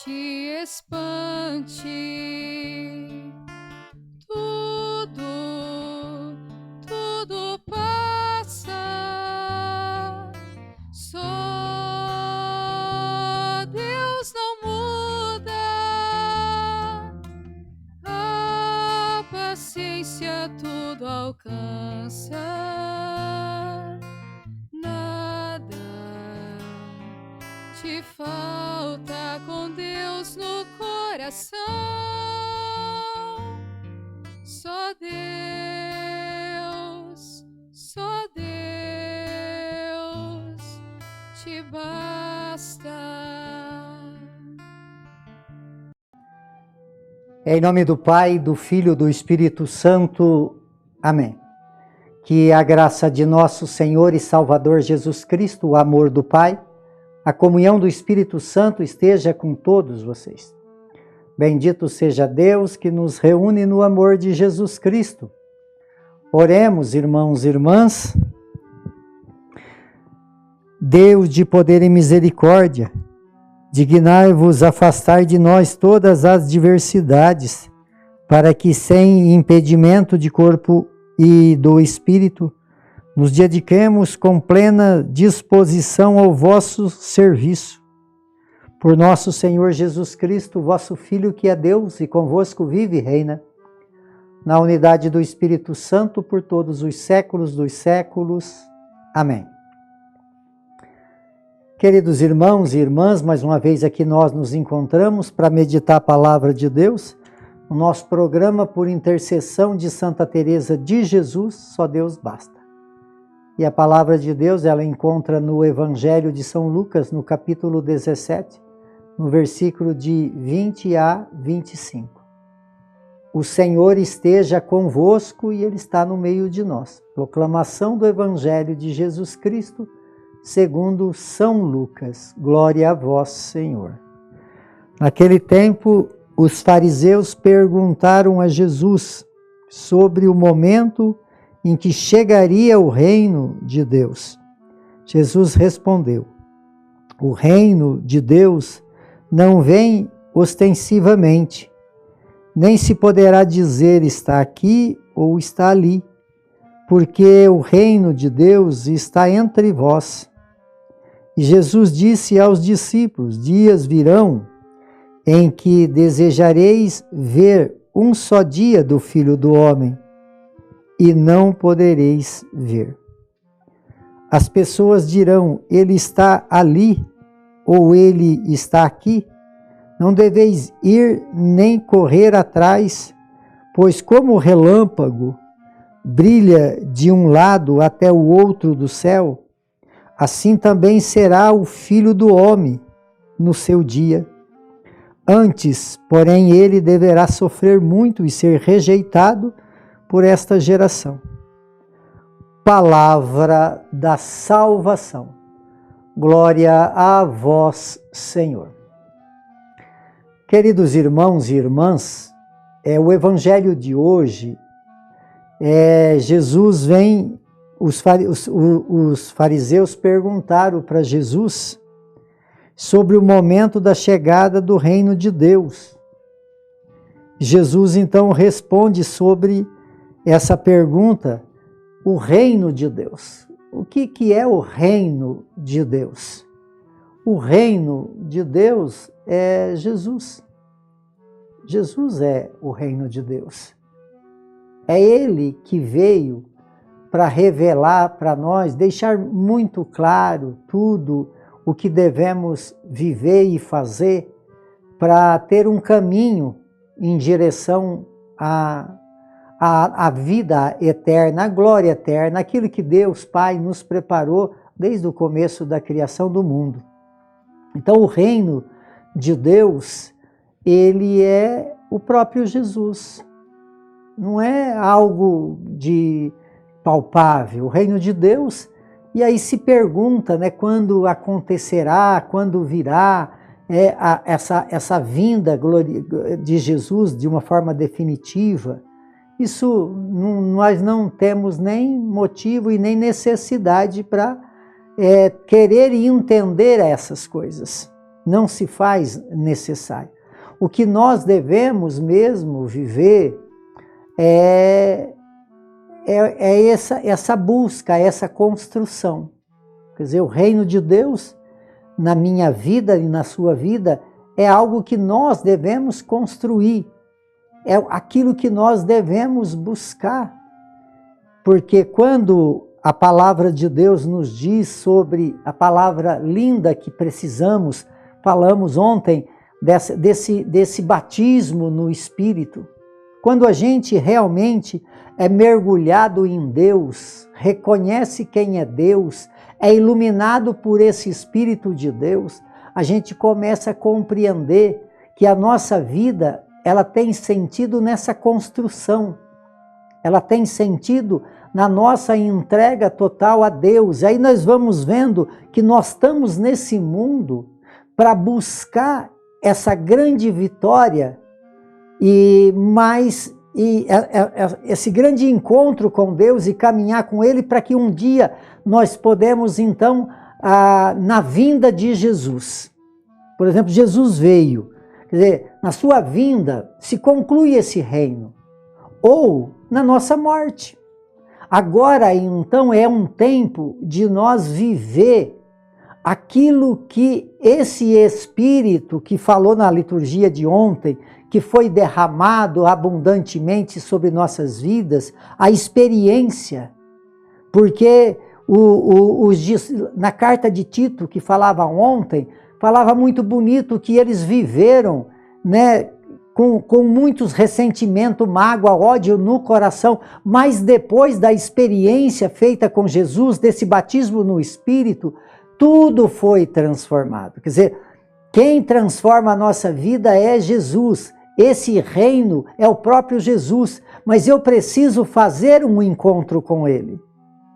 te espante. Tudo passa, só Deus não muda, a paciência tudo alcança, nada te falta com Deus no coração. Só Deus te basta. Em nome do Pai, do Filho e do Espírito Santo. Amém. Que a graça de nosso Senhor e Salvador Jesus Cristo, o amor do Pai, a comunhão do Espírito Santo esteja com todos vocês. Bendito seja Deus que nos reúne no amor de Jesus Cristo. Oremos, irmãos e irmãs. Deus de poder e misericórdia, dignai-vos afastar de nós todas as diversidades, para que sem impedimento de corpo e do espírito, nos dediquemos com plena disposição ao vosso serviço. Por nosso Senhor Jesus Cristo, vosso Filho, que é Deus e convosco vive e reina, na unidade do Espírito Santo, por todos os séculos dos séculos. Amém. Queridos irmãos e irmãs, mais uma vez aqui nós nos encontramos para meditar a palavra de Deus, o nosso programa por intercessão de Santa Teresa de Jesus, só Deus basta. E a palavra de Deus, ela encontra no Evangelho de São Lucas, no capítulo 17, no versículo de 20 a 25. O Senhor esteja convosco e Ele está no meio de nós. Proclamação do Evangelho de Jesus Cristo, segundo São Lucas. Glória a vós, Senhor. Naquele tempo, os fariseus perguntaram a Jesus sobre o momento em que chegaria o reino de Deus. Jesus respondeu: o reino de Deus não vem ostensivamente, nem se poderá dizer está aqui ou está ali, porque o reino de Deus está entre vós. E Jesus disse aos discípulos: dias virão em que desejareis ver um só dia do Filho do Homem, e não podereis ver. As pessoas dirão: ele está ali, ou ele está aqui. Não deveis ir nem correr atrás, pois como o relâmpago brilha de um lado até o outro do céu, assim também será o Filho do Homem no seu dia. Antes, porém, ele deverá sofrer muito e ser rejeitado por esta geração. Palavra da salvação. Glória a vós, Senhor. Queridos irmãos e irmãs, o Evangelho de hoje, Jesus vem, os fariseus perguntaram para Jesus sobre o momento da chegada do reino de Deus. Jesus então responde sobre essa pergunta, o reino de Deus. O que é o reino de Deus? O reino de Deus é Jesus. Jesus é o reino de Deus. É Ele que veio para revelar para nós, deixar muito claro tudo o que devemos viver e fazer para ter um caminho em direção à vida eterna, à glória eterna, aquilo que Deus Pai nos preparou desde o começo da criação do mundo. Então o reino de Deus, ele é o próprio Jesus. Não é algo de palpável. O reino de Deus, e aí se pergunta, né, quando acontecerá, quando virá essa vinda de Jesus de uma forma definitiva. Isso nós não temos nem motivo e nem necessidade para querer e entender essas coisas. não se faz necessário. O que nós devemos mesmo viver é essa busca, essa construção. Quer dizer, o reino de Deus na minha vida e na sua vida é algo que nós devemos construir, é aquilo que nós devemos buscar. Porque quando a palavra de Deus nos diz sobre a palavra linda que precisamos, falamos ontem desse batismo no Espírito, quando a gente realmente é mergulhado em Deus, reconhece quem é Deus, é iluminado por esse Espírito de Deus, a gente começa a compreender que a nossa vida, ela tem sentido nessa construção, ela tem sentido na nossa entrega total a Deus. Aí nós vamos vendo que nós estamos nesse mundo para buscar essa grande vitória e esse grande encontro com Deus e caminhar com Ele para que um dia nós podemos então, na vinda de Jesus. Por exemplo, Jesus veio, quer dizer, na sua vinda se conclui esse reino, ou na nossa morte. Agora então é um tempo de nós viver aquilo que esse Espírito que falou na liturgia de ontem, que foi derramado abundantemente sobre nossas vidas, a experiência, porque na carta de Tito, que falava ontem, falava muito bonito que eles viveram, né, com muitos ressentimentos, mágoa, ódio no coração, mas depois da experiência feita com Jesus, desse batismo no Espírito, tudo foi transformado. Quer dizer, quem transforma a nossa vida é Jesus. Esse reino é o próprio Jesus, mas eu preciso fazer um encontro com Ele.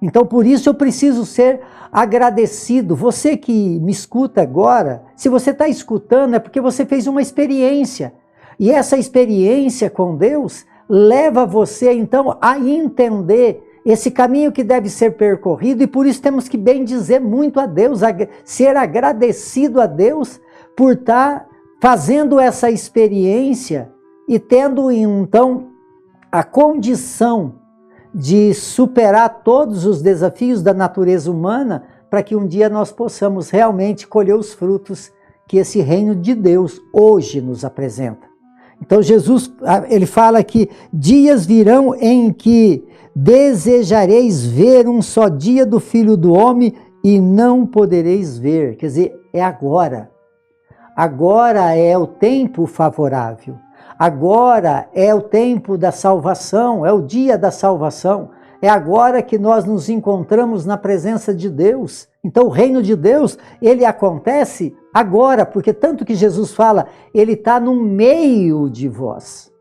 Então, por isso eu preciso ser agradecido. Você que me escuta agora, se você está escutando é porque você fez uma experiência. E essa experiência com Deus leva você, então, a entender esse caminho que deve ser percorrido, e por isso temos que bem dizer muito a Deus, ser agradecido a Deus por estar fazendo essa experiência e tendo, então, a condição de superar todos os desafios da natureza humana para que um dia nós possamos realmente colher os frutos que esse reino de Deus hoje nos apresenta. Então Jesus, ele fala que dias virão em que desejareis ver um só dia do Filho do Homem e não podereis ver. Quer dizer, é agora. Agora é o tempo favorável. Agora é o tempo da salvação, é o dia da salvação. É agora que nós nos encontramos na presença de Deus. Então o reino de Deus, ele acontece agora, porque tanto que Jesus fala, ele está no meio de vós.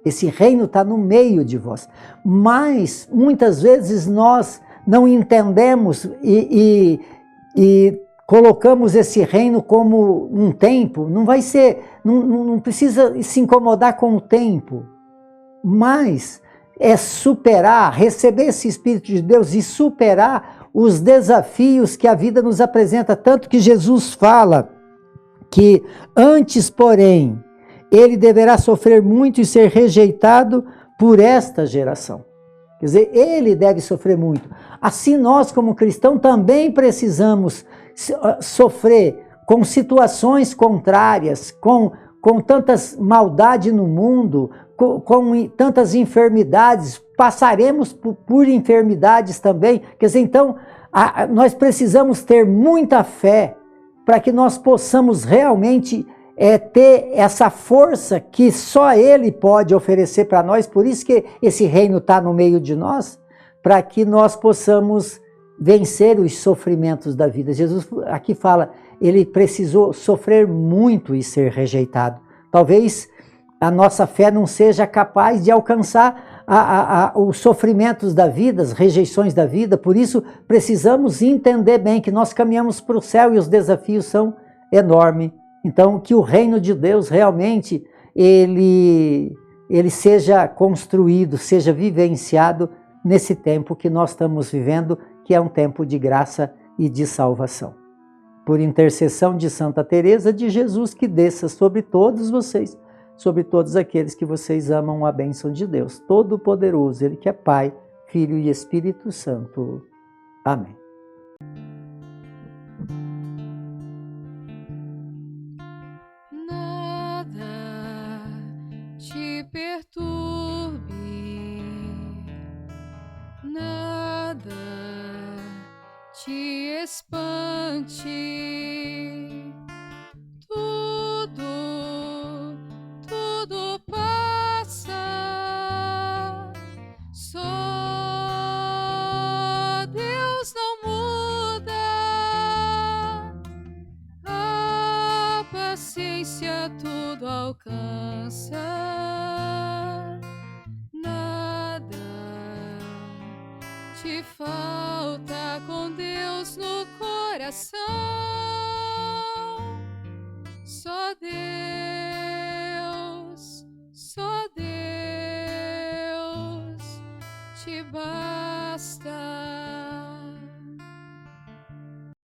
Esse reino está no meio de vós. Mas muitas vezes nós não entendemos e colocamos esse reino como um tempo. Não vai ser, não precisa se incomodar com o tempo, mas é superar, receber esse Espírito de Deus e superar os desafios que a vida nos apresenta. Tanto que Jesus fala que antes, porém, ele deverá sofrer muito e ser rejeitado por esta geração. Quer dizer, ele deve sofrer muito. Assim nós, como cristãos, também precisamos sofrer com situações contrárias, com tantas maldade no mundo, com tantas enfermidades, passaremos por enfermidades também. Quer dizer, então, nós precisamos ter muita fé para que nós possamos realmente ter essa força que só Ele pode oferecer para nós. Por isso que esse reino está no meio de nós, para que nós possamos vencer os sofrimentos da vida. Jesus aqui fala, ele precisou sofrer muito e ser rejeitado. Talvez a nossa fé não seja capaz de alcançar os sofrimentos da vida, as rejeições da vida. Por isso precisamos entender bem que nós caminhamos para o céu e os desafios são enormes. Então, que o reino de Deus realmente ele seja construído, seja vivenciado nesse tempo que nós estamos vivendo, que é um tempo de graça e de salvação. por intercessão de Santa Teresa de Jesus, que desça sobre todos vocês, sobre todos aqueles que vocês amam a bênção de Deus Todo-Poderoso, Ele que é Pai, Filho e Espírito Santo. Amém. Nada te perturbe, nada te espante, tudo passa, só Deus não muda, a paciência tudo alcança, nada te falta com Deus no coração.